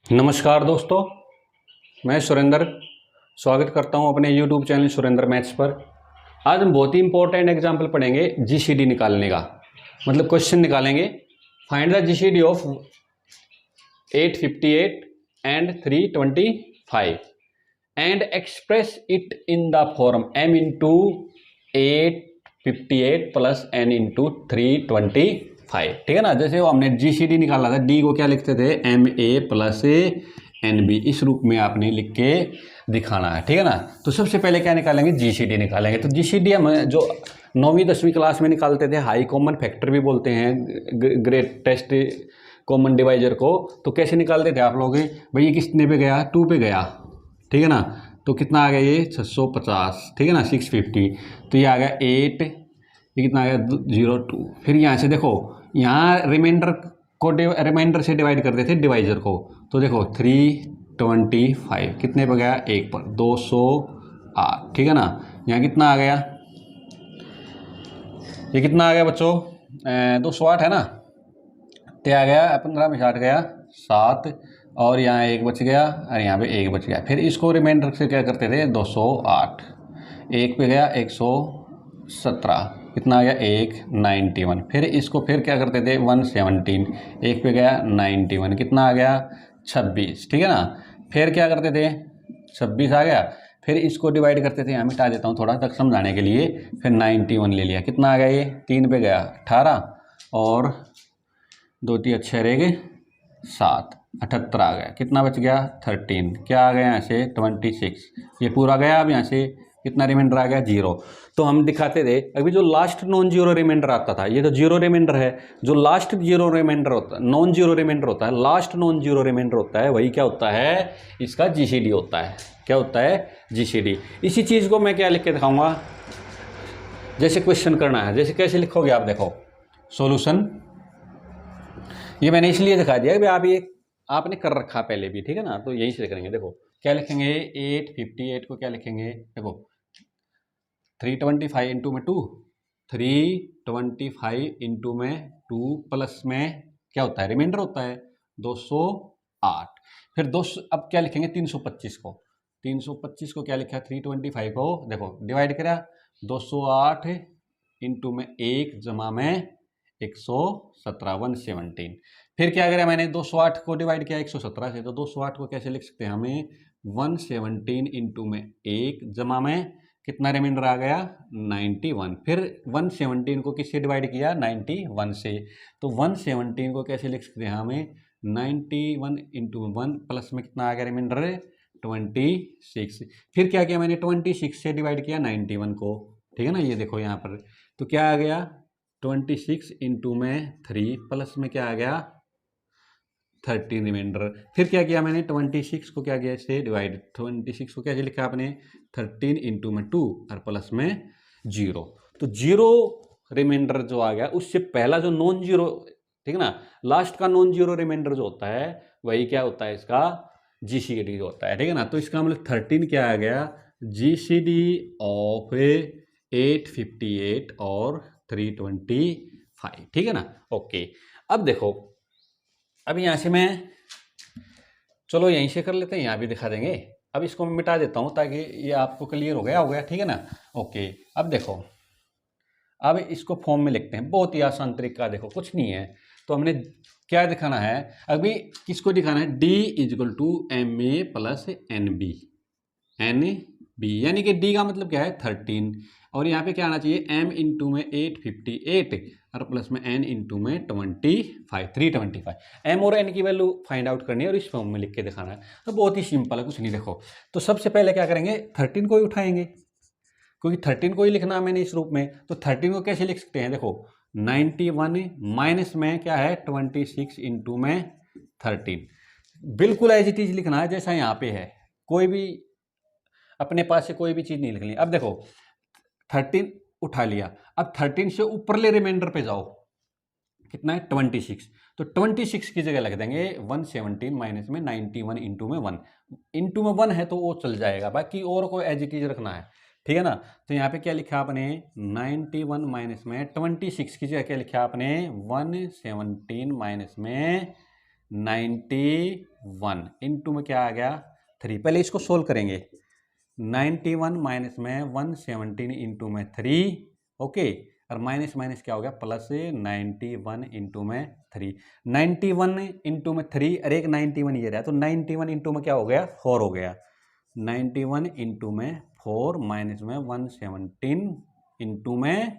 नमस्कार दोस्तों, मैं सुरेंद्र स्वागत करता हूं अपने YouTube चैनल सुरेंद्र मैथ्स पर। आज हम बहुत ही इंपॉर्टेंट एग्जाम्पल पढ़ेंगे जीसीडी निकालने का। मतलब क्वेश्चन निकालेंगे, find the GCD of 858 and 325 and express it in the form m into 858 plus n into 325। ठीक है ना। जैसे वो हमने जीसीडी निकाला था, डी को क्या लिखते थे, M A plus N B, इस रूप में आपने लिख के दिखाना है। ठीक है ना। तो सबसे पहले क्या निकालेंगे, जीसीडी निकालेंगे। तो जीसीडी हम जो 9वीं 10वीं क्लास में निकालते थे, हाई कॉमन फैक्टर भी बोलते हैं, ग्रेटेस्ट कॉमन डिवाइजर को। तो कैसे निकालते थे आप लोग, भाई ये कितने पे गया, 2 पे गया। ठीक है ना। तो कितना आ गया ये 650। ठीक है ना, 650। तो ये आ गया 8, ये कितना आ गया 02। फिर यहाँ से देखो, यहाँ रिमाइंडर से डिवाइड करते थे डिवाइजर को। तो देखो 325 कितने पे गया, 1 पर, 208। ठीक है ना। यहाँ कितना आ गया, ये कितना आ गया बच्चों, 208 है ना। तो आ गया 15 में 60 गया 7, और यहाँ 1 बच गया, और यहाँ पे 1 बच गया। फिर इसको रिमाइंडर से क्या करते थे, 208, 1 पे गया 117, कितना आ गया 191। फिर इसको फिर क्या करते थे, 117, 1 पे गया 91, कितना आ गया 26। ठीक है ना। फिर क्या करते थे, 26 आ गया। फिर इसको डिवाइड करते थे, यहाँ मिटा देता हूँ थोड़ा तक समझाने के लिए। फिर 91 ले लिया, कितना आ गया ये 3 पे गया 18, और 2 3 अच्छे रह गए 7, 78 आ गया। कितना बच गया 13, क्या आ गया यहाँ से 26। ये पूरा गया। अब यहाँ से कितना रिमाइंडर आ गया 0। तो हम दिखाते थे, अभी जो लास्ट नॉन जीरो रिमाइंडर आता था, ये तो जीरो रिमाइंडर है। जो लास्ट जीरो रिमाइंडर होता है, नॉन जीरो रिमाइंडर होता है, लास्ट नॉन जीरो रिमाइंडर होता है, वही क्या होता है, इसका जीसीडी होता है। क्या होता है, जीसीडी। इसी चीज़ को मैं क्या लिख के दिखाऊंगा, जैसे क्वेश्चन करना है, जैसे कैसे लिखोगे आप, देखो सॉल्यूशन। ये मैंने इसलिए दिखा दिया कि आप ये आपने कर रखा पहले भी। ठीक है ना। तो यही से करेंगे। देखो क्या लिखेंगे, 858 को क्या लिखेंगे, देखो 325 इंटू में 2, 325 इंटू में 2 प्लस में क्या होता है, रिमाइंडर होता है 208। फिर 200, अब क्या लिखेंगे 325 को, 325 को क्या लिखा, 325 को देखो डिवाइड करा, 208 इंटू में 1 जमा में 117, 117। फिर क्या करा मैंने, 208 को डिवाइड किया 117 से, तो 208 को कैसे लिख सकते हैं हमें, 117 इंटू में 1 जमा में कितना रिमाइंडर आ गया 91। फिर 117 को किससे डिवाइड किया, 91 से। तो 117 को कैसे लिख सकते हैं हमें, 91 इंटू 1 प्लस में कितना आ गया रिमाइंडर 26। फिर क्या किया मैंने, 26 से डिवाइड किया 91 को। ठीक है ना। ये देखो यहाँ पर, तो क्या आ गया 26 इंटू में 3 प्लस में क्या आ गया 13 रिमाइंडर। फिर क्या किया मैंने, 26 को क्या किया, इससे डिवाइड, 26 को कैसे लिखा आपने, 13 इंटू में 2 और प्लस में 0। तो 0 रिमाइंडर जो आ गया, उससे पहला जो नॉन जीरो, ठीक है ना, लास्ट का नॉन जीरो रिमाइंडर जो होता है, वही क्या होता है, इसका जीसीडी जो होता है। ठीक है ना। तो इसका मतलब 13 क्या आ गया, जीसीडी ऑफ 858 और 325। ठीक है ना। ओके, अब देखो, अब यहाँ से मैं, चलो यहीं से कर लेते हैं, यहाँ भी दिखा देंगे। अब इसको मैं मिटा देता हूँ ताकि ये आपको क्लियर हो गया। ठीक है ना। ओके, अब देखो, अब इसको फॉर्म में लिखते हैं, बहुत ही आसान तरीका। देखो कुछ नहीं है, तो हमने क्या दिखाना है, अभी किसको दिखाना है, D equal to M A plus N B, N B, यानी कि डी का मतलब क्या है 13, और यहाँ पे क्या आना चाहिए, m इंटू में 858 और प्लस में n इंटू में 25, 325। m और n की वैल्यू फाइंड आउट करनी है और इस फॉर्म में लिख के दिखाना है। तो बहुत ही सिंपल है, कुछ नहीं। देखो, तो सबसे पहले क्या करेंगे, 13 को ही उठाएंगे, क्योंकि 13 को ही लिखना है मैंने इस रूप में। तो 13 को कैसे लिख सकते हैं, देखो 91 माइनस में क्या है 26 इंटू में 13, बिल्कुल एज इट इज लिखना है जैसा यहाँ पे है, कोई भी अपने पास से कोई भी चीज़ नहीं लिखनी। अब देखो 13 उठा लिया, अब 13 से ऊपरले रिमाइंडर पे जाओ, कितना है 26। तो 26 की जगह लग देंगे 117 माइनस में 91 इंटू में 1, इंटू में 1 है तो वो चल जाएगा, बाकी और को एज इट इज रखना है। ठीक है ना। तो यहाँ पे क्या लिखा आपने, 91 माइनस में 26 की जगह क्या लिखा आपने, 117 माइनस में 91 इंटू में क्या आ गया 3। पहले इसको सोल्व करेंगे। 91 माइनस में 117 इंटू में 3, ओके, और माइनस माइनस क्या हो गया प्लस 91 इंटू में 3। 91 इंटू में 3 और एक 91 ये रहा, तो 91 इंटू में क्या हो गया 4 हो गया। 91 इंटू में 4 माइनस में 117 इंटू में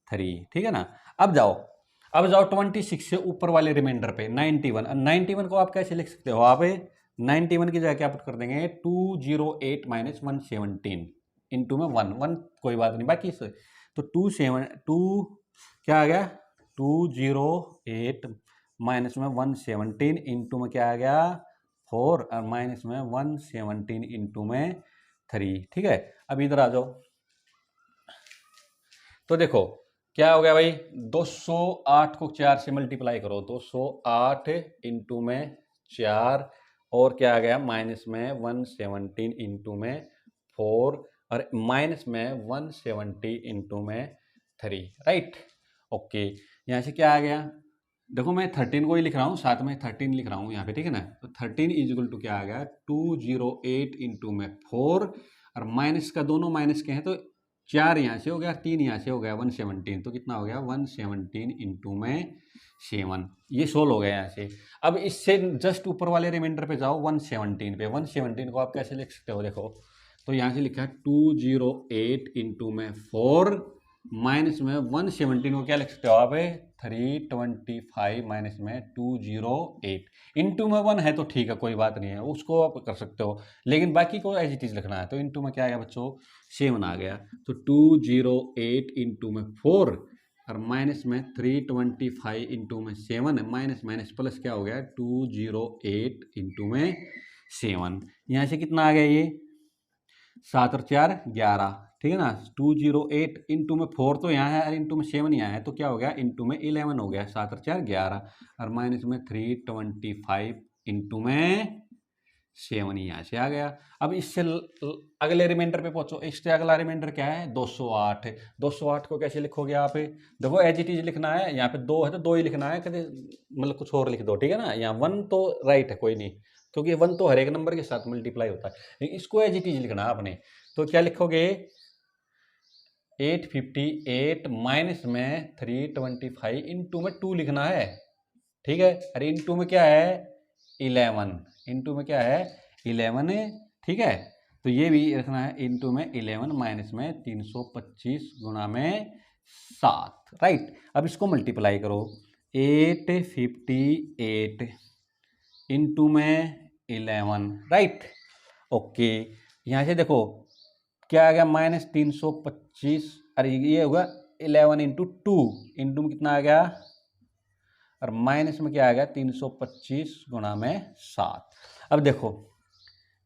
3, ठीक है ना। अब जाओ 26 से ऊपर वाले रिमाइंडर पे 91। 91 को आप कैसे लिख सकते हो, आप 91 की जगह क्या पुट कर देंगे 208 माइनस 117 इंटू में 1 कोई बात नहीं बाकी से, तो 2 क्या आ गया 208 माइनस में 117 इंटू में क्या आ गया 4 और माइनस में 117 इंटू में 3, ठीक है। अब इधर आ जाओ, तो देखो क्या हो गया भाई 208 को 4 से मल्टीप्लाई करो, 208 इंटू में 4 और क्या आ गया माइनस में 117 इंटू में 4 और माइनस में 170 इंटू में 3, राइट, ओके। यहाँ से क्या आ गया, देखो मैं 13 को ही लिख रहा हूँ, साथ में 13 लिख रहा हूँ यहाँ पे, ठीक है ना। तो 13 इजिकल टू क्या आ गया 208 इंटू में 4 और माइनस का दोनों माइनस के हैं तो 4 यहाँ से हो गया 3 यहाँ से हो गया 117, तो कितना हो गया 117 इंटू में 7, ये सोल्व हो गया यहाँ से। अब इससे जस्ट ऊपर वाले रिमाइंडर पे जाओ 117 पे, 117 को आप कैसे लिख सकते हो, देखो तो यहाँ से लिखा है 208 इंटू में 4 माइनस में 117 को क्या लिख सकते हो आप 325 माइनस में 208 इंटू में 1 है तो ठीक है कोई बात नहीं है, उसको आप कर सकते हो, लेकिन बाकी को ऐसी चीज़ लिखना है। तो इंटू में क्या आया बच्चों 7 आ गया, तो 208 इंटू में 4 और माइनस में 325 इंटू में 7 माइनस माइनस प्लस क्या हो गया 208 इंटू में 7। यहाँ से कितना आ गया ये 7 और 4 11, ठीक है ना। 208 इंटू में 4 तो यहाँ है और इंटू में 7 यहाँ है, तो क्या हो गया इंटू में 11 हो गया, 7 और 4 11 और माइनस में 325 इंटू में 7 यहाँ से आ गया। अब इससे अगले रिमाइंडर पे पहुंचो, इससे अगला रिमाइंडर क्या है 208। 208 को कैसे लिखोगे आप, देखो एज इट इज लिखना है, यहाँ पे 2 है तो 2 ही लिखना है, कभी मतलब कुछ और लिख दो, ठीक है ना। यहाँ 1 तो राइट है कोई नहीं, क्योंकि 1 तो हर एक नंबर के साथ मल्टीप्लाई होता है, लेकिन इसको एज इट इज लिखना है आपने। तो क्या लिखोगे 858 माइनस में 325 इंटू में 2 लिखना है, ठीक है। अरे इंटू में क्या है 11, इंटू में क्या है 11, ठीक है। तो ये भी रखना है इंटू में 11 माइनस में 325 गुणा में 7, राइट। अब इसको मल्टीप्लाई करो 858 इंटू में 11, राइट, ओके। यहाँ से देखो क्या आ गया माइनस 325, अरे ये होगा 11 इंटू 2 इंटू में कितना आ गया और माइनस में क्या आ गया 325 गुणा में 7। अब देखो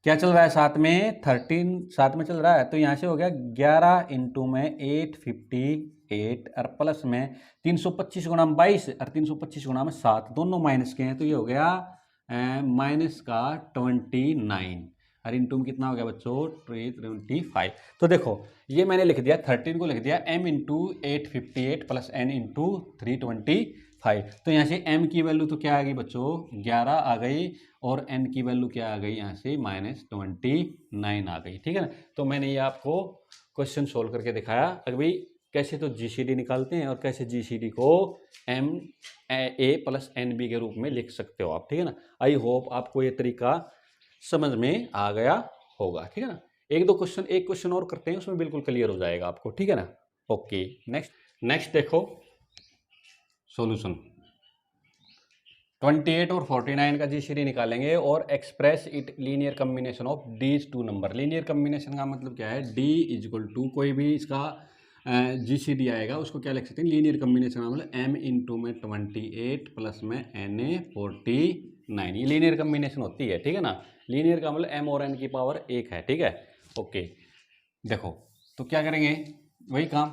क्या चल रहा है साथ में 13 साथ में चल रहा है, तो यहाँ से हो गया 11 इंटू में 858 और प्लस में 325 गुणा में 22 और 325 गुणा में 7 दोनों माइनस के हैं, तो ये हो गया माइनस का 29 और इंटू में कितना हो गया बच्चों 325। तो देखो ये मैंने लिख दिया 13 को लिख दिया m into 858 plus n into 325। तो यहाँ से m की वैल्यू तो क्या आ गई बच्चों 11 आ गई और n की वैल्यू क्या आ गई यहाँ से -29 आ गई, ठीक है ना। तो मैंने ये आपको क्वेश्चन सोल्व करके दिखाया। अभी कैसे तो GCD निकालते हैं और कैसे GCD को MA प्लस NB के रूप में लिख सकते हो आप, ठीक है ना। आई होप आपको ये तरीका समझ में आ गया होगा, ठीक है ना। एक क्वेश्चन और करते हैं, उसमें बिल्कुल क्लियर हो जाएगा आपको, ठीक है ना। ओके नेक्स्ट देखो सॉल्यूशन 28 और 49 का GCD निकालेंगे और express it linear combination of these two number. Linear combination का मतलब क्या है D इजिकल टू कोई भी इसका GCD आएगा उसको क्या लिख सकते हैं लीनियर कम्बिनेशन का मतलब M इंटू में 28 प्लस में NA 49, ये लीनियर कम्बिनेशन होती है, ठीक है ना। लीनियर का मतलब M और N की पावर 1 है, ठीक है, ओके। देखो तो क्या करेंगे वही काम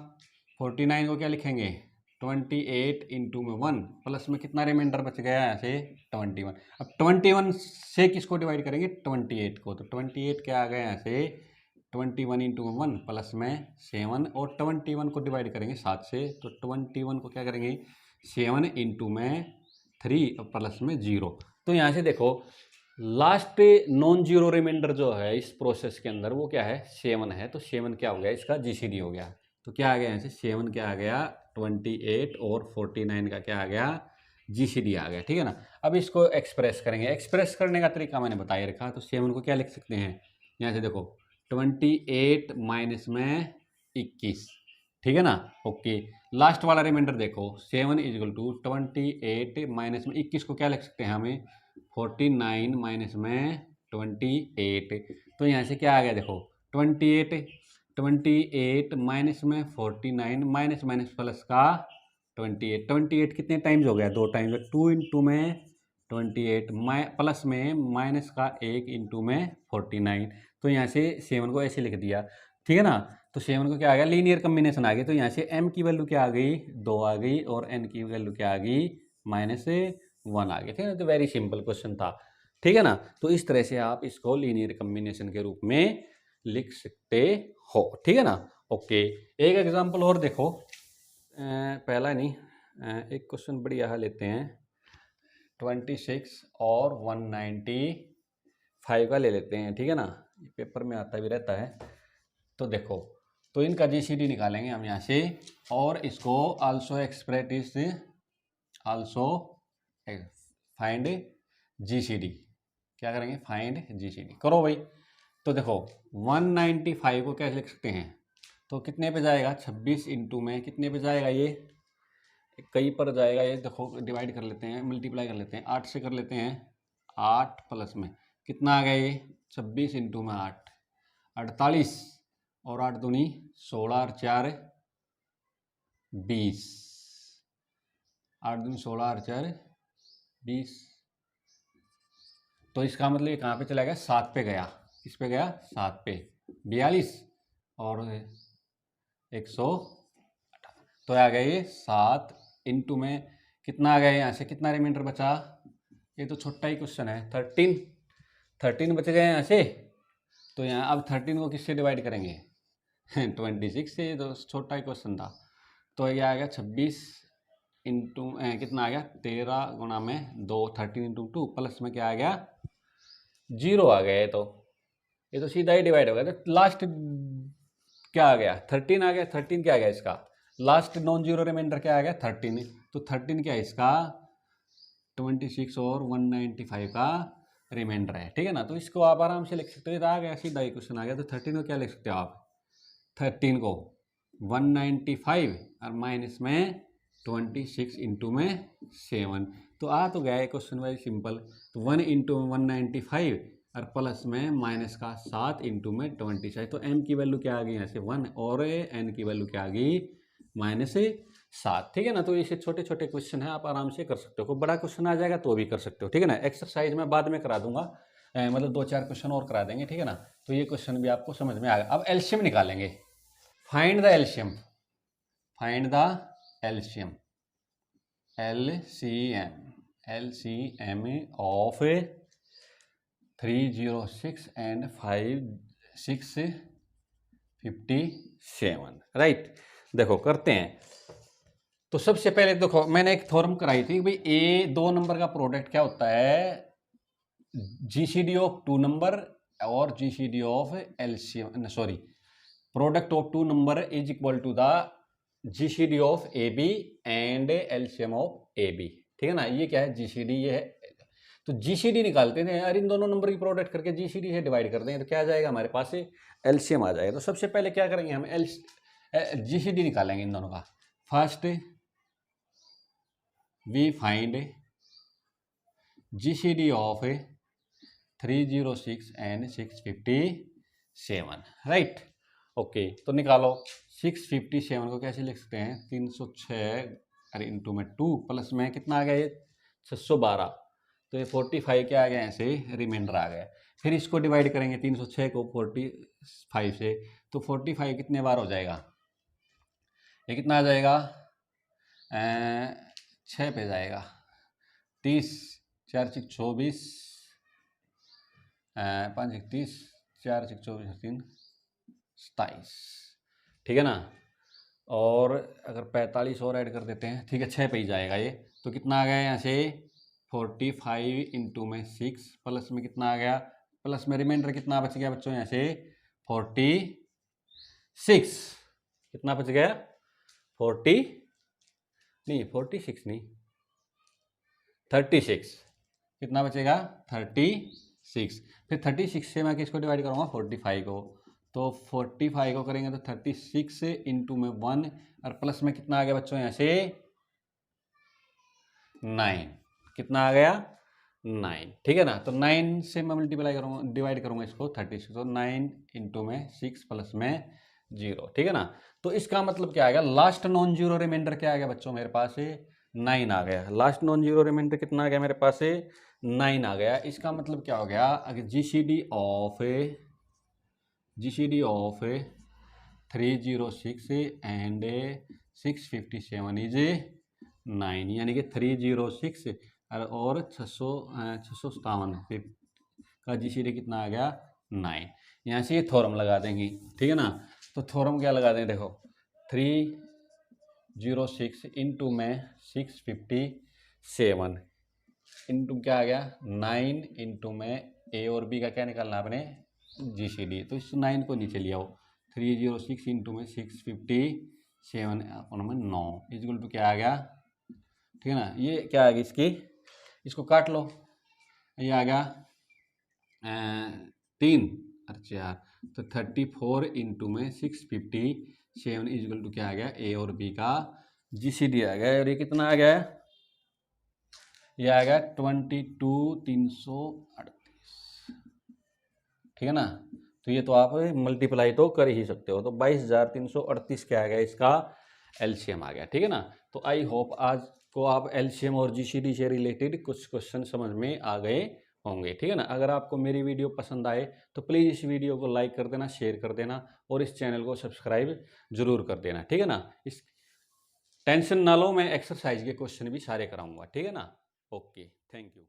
49 को क्या लिखेंगे 28 इंटू में 1 प्लस में कितना रिमाइंडर बच गया यहाँ से 21। अब 21 से किसको डिवाइड करेंगे 28 को, तो 28 क्या आ गया यहाँ से 21 इंटू में 1 प्लस में 7 और 21 को डिवाइड करेंगे 7 से, तो 21 को क्या करेंगे 7 इंटू में 3 प्लस में 0। तो यहाँ से देखो लास्ट नॉन जीरो रिमाइंडर जो है इस प्रोसेस के अंदर वो क्या है, 7 है। तो 7 क्या हो गया, इसका जीसीडी हो गया। तो क्या आ गया यहाँ से, 7 क्या आ गया, 28 और 49 का क्या आ गया, जीसीडी आ गया। ठीक है ना। अब इसको एक्सप्रेस करेंगे। एक्सप्रेस करने का तरीका मैंने बताया रखा। तो 7 को क्या लिख सकते हैं, यहाँ से देखो 28 माइनस में 21। ठीक है ना। ओके, लास्ट वाला रिमाइंडर देखो, 7 इजल टू 28 माइनस में 21 को क्या लिख सकते हैं हमें, 49 माइनस में 28। तो यहाँ से क्या आ गया देखो 28 माइनस में 49 माइनस माइनस प्लस का 28 कितने टाइम्स हो गया, 2 टाइम्स। 2 इंटू में 28 प्लस में माइनस का 1 इंटू में 49। तो यहाँ से 7 को ऐसे लिख दिया। ठीक है ना। तो 7 को क्या आ गया, लीनियर कम्बिनेशन आ गई। तो यहाँ से m की वैल्यू क्या आ गई, 2 आ गई, और n की वैल्यू क्या आ गई, -1 आ गई। ठीक है ना। तो वेरी सिंपल क्वेश्चन था। ठीक है ना। तो इस तरह से आप इसको लीनियर कम्बिनेशन के रूप में लिख सकते हो। ठीक है ना। ओके, एक एग्जांपल और देखो, पहला नहीं, एक क्वेश्चन बढ़िया है लेते हैं। 26 और 195 का ले लेते हैं। ठीक है ना, पेपर में आता भी रहता है। तो देखो, तो इनका जीसीडी निकालेंगे हम यहाँ से, और इसको also express is also find GCD. क्या करेंगे, फाइंड जीसीडी करो भाई। तो देखो 195 को कैसे लिख सकते हैं, तो कितने पे जाएगा, 26 इंटू में कितने पे जाएगा, ये कई पर जाएगा। ये देखो डिवाइड कर लेते हैं, मल्टीप्लाई कर लेते हैं, 8 से कर लेते हैं। 8 प्लस में कितना आ गया, ये 26 इंटू में 8 48, और 8 दूनी 16 और 4 20, 8 दूनी 16 और 4 20। तो इसका मतलब ये कहाँ पे चला गया, 7 पे गया। किस पे गया, 7 पे। 42 और 118, तो आ गया ये 7 इंटू में कितना आ गया, यहाँ से कितना रिमाइंडर बचा, ये तो छोटा ही क्वेश्चन है, 13 बच गए यहाँ से। तो यहाँ अब 13 को किससे डिवाइड करेंगे 26 से, तो छोटा ही क्वेश्चन था। तो ये आ गया 26 इंटू कितना आ गया, 13 गुणा में 2, 13 इंटू 2 प्लस में क्या आ गया, 0 आ गया। ये तो सीधा ही डिवाइड हो गया। तो लास्ट क्या आ गया, 13 आ गया। 13 क्या आ गया इसका, लास्ट नॉन जीरो रिमाइंडर क्या आ गया, 13। तो 13 क्या है इसका, 26 और 195 का रिमाइंडर है। ठीक है ना। तो इसको आप आराम से लिख सकते हो, आ गया सीधा ही क्वेश्चन आ गया। तो 13 को क्या लिख सकते हो आप, 13 को 195 और माइनस में 26 इंटू में 7। तो आ तो गया है क्वेश्चन वेरी सिंपल। तो 1 इंटू 195 और प्लस में माइनस का 7 इंटू में 26। तो m की वैल्यू क्या आ गई यहाँ से 1, और n की वैल्यू क्या आ गई -7। ठीक है ना। तो इसे छोटे छोटे क्वेश्चन है, आप आराम से कर सकते हो। कोई बड़ा क्वेश्चन आ जाएगा तो भी कर सकते हो। ठीक है ना। एक्सरसाइज में बाद में करा दूंगा, मतलब 2-4 क्वेश्चन और करा देंगे। ठीक है ना। तो ये क्वेश्चन भी आपको समझ में आएगा। अब एलसीएम निकालेंगे। Find the LCM, find the LCM, LCM of 306 and 5657। Right, देखो करते हैं। तो सबसे पहले देखो, मैंने एक थ्योरम कराई थी भाई, ए 2 नंबर का प्रोडक्ट क्या होता है, जीसीडी ऑफ 2 नंबर और GCD of LCM, sorry, product of 2 number is equal to the GCD of A B and LCM of A B. ठीक है ना। ये क्या है, जीसीडी, ये है। तो जीसीडी निकालते हैं, अरे इन दोनों नंबर की प्रोडक्ट करके जीसीडी से डिवाइड कर दें, तो क्या आ जाएगा हमारे पास, एलसीएम आ जाएगा। तो सबसे पहले क्या करेंगे हम, जीसीडी निकालेंगे इन दोनों का। First we find GCD of 306 and 657। Right, okay. तो निकालो 657 को कैसे लिख सकते हैं, 306 अरे इंटू में 2 प्लस में कितना आ गया, ये 612। तो ये 45 क्या आ गया, ऐसे रिमाइंडर आ गया। फिर इसको डिवाइड करेंगे 306 को 45 से, तो 45 कितने बार हो जाएगा, ये कितना आ जाएगा, 6 पे जाएगा। 30, 4 6 24, 5 1 30, 4 6 24 3 27। ठीक है ना। और अगर 45 और ऐड कर देते हैं, ठीक है, 6 पे ही जाएगा ये। तो कितना आ गया यहाँ से 45 इंटू में 6 प्लस में कितना आ गया, प्लस में रिमाइंडर कितना बच गया बच्चों यहाँ से 46, कितना बच गया 46 नहीं 36, कितना बचेगा 36। फिर 36 से मैं किसको डिवाइड करूँगा 45 को, तो 45 को करेंगे तो 36 इंटू में 1 और प्लस में कितना आ गया बच्चों यहाँ से 9, कितना आ गया 9, ठीक है ना। तो 9 से मैं मल्टीप्लाई करूँगा, डिवाइड करूँगा इसको 36, तो 9 इंटू में 6 प्लस में 0, ठीक है ना। तो इसका मतलब क्या आएगा, लास्ट नॉन जीरो रिमाइंडर क्या आ गया बच्चों मेरे पास 9 आ गया। लास्ट नॉन जीरो रिमाइंडर कितना आ गया मेरे पास 9 आ गया। इसका मतलब क्या हो गया, अगर जीसीडी ऑफ 306 एंड 657 इज 9, यानी कि 306 और 657 का जीसीडी कितना आ गया 9। यहाँ से ये थ्योरम लगा देंगे, ठीक है ना। तो थ्योरम क्या लगा दें, देखो 306 इंटू में 657 इंटू क्या आ गया 9 इंटू में ए और बी का क्या निकालना आपने जीसीडी, तो इस 9 को नीचे ले आओ, 306 इंटू में 657 अपन में 9 इक्वल टू क्या आ गया, ठीक है ना। ये क्या आ गया इसको काट लो, ये आ गया 3 और 4, तो 34 इंटू में 657 इक्वल टू क्या आ गया ए और बी का जीसीडी आ गया। और ये कितना आ गया, ये आ गया 22,338, ठीक है ना। तो ये तो आप मल्टीप्लाई तो कर ही सकते हो, तो 22,338 क्या आ गया इसका एलसीएम आ गया, ठीक है ना। तो आई होप आज को आप एलसीएम और जीसीडी से रिलेटेड कुछ क्वेश्चन समझ में आ गए होंगे, ठीक है ना। अगर आपको मेरी वीडियो पसंद आए तो प्लीज़ इस वीडियो को लाइक कर देना, शेयर कर देना और इस चैनल को सब्सक्राइब जरूर कर देना, ठीक है ना। इस टेंशन ना लो, मैं एक्सरसाइज के क्वेश्चन भी सारे कराऊंगा, ठीक है ना। Okay, thank you.